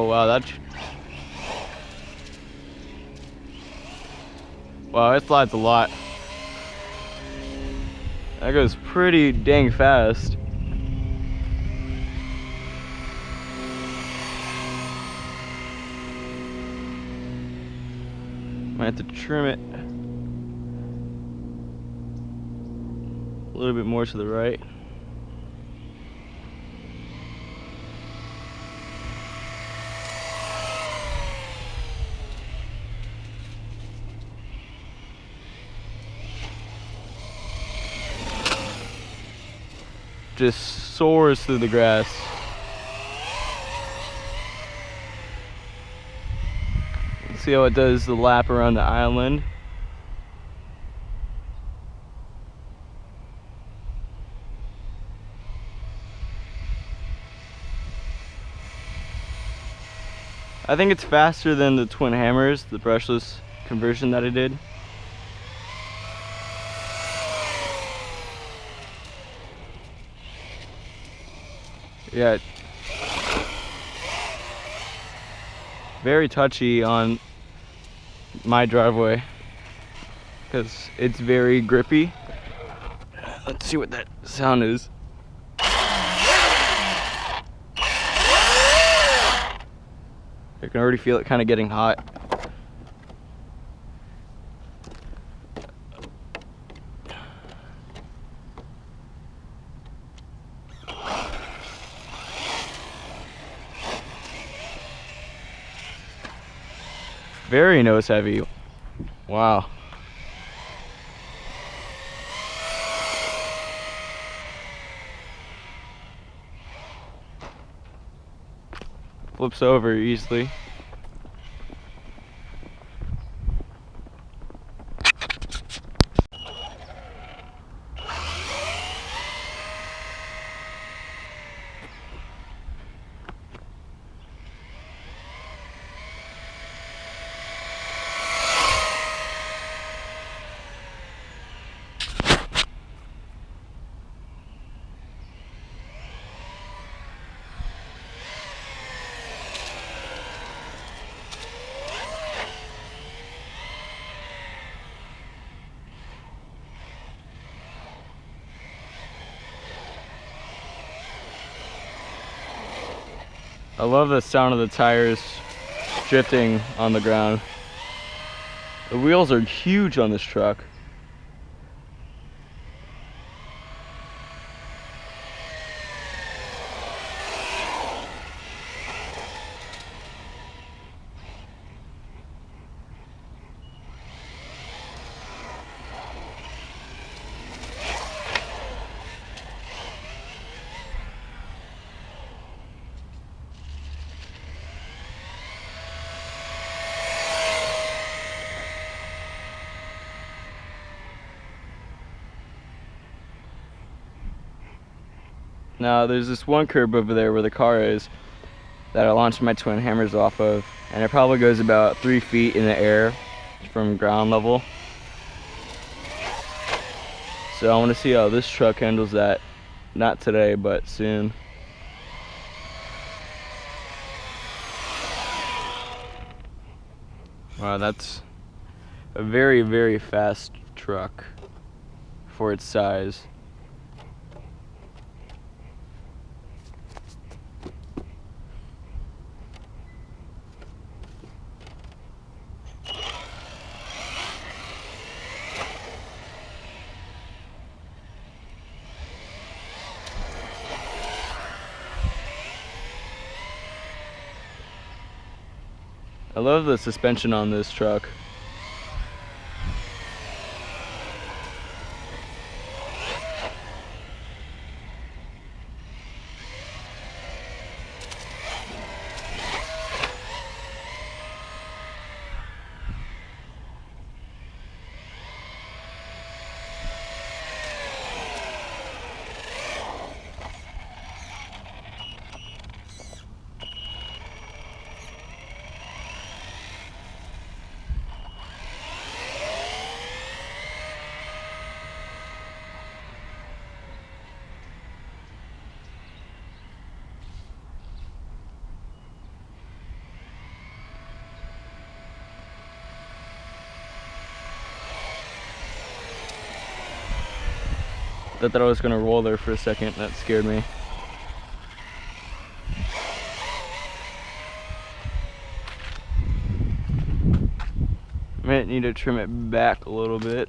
Oh wow, wow, it slides a lot. That goes pretty dang fast. Might have to trim it a little bit more to the right. Just soars through the grass. Let's see how it does the lap around the island. I think it's faster than the twin hammers, the brushless conversion that I did. Yeah, very touchy on my driveway because it's very grippy. Let's see what that sound is. I can already feel it kind of getting hot. Very nose heavy. Wow. Flips over easily. I love the sound of the tires drifting on the ground. The wheels are huge on this truck. Now there's this one curb over there where the car is that I launched my twin hammers off of, and it probably goes about 3 feet in the air from ground level. So I want to see how this truck handles that. Not today, but soon. Wow, that's a very, very fast truck for its size. I love the suspension on this truck. I thought I was gonna roll there for a second. That scared me. Might need to trim it back a little bit.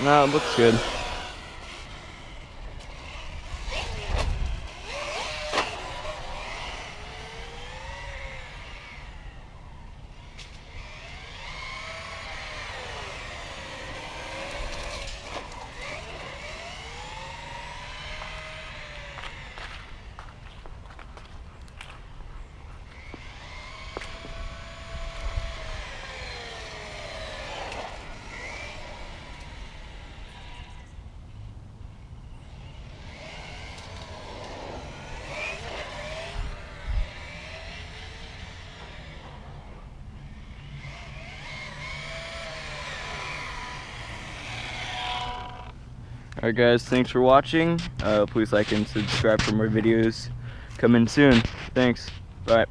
No, it looks good. Alright guys, thanks for watching. Please like and subscribe for more videos coming soon. Thanks. Bye.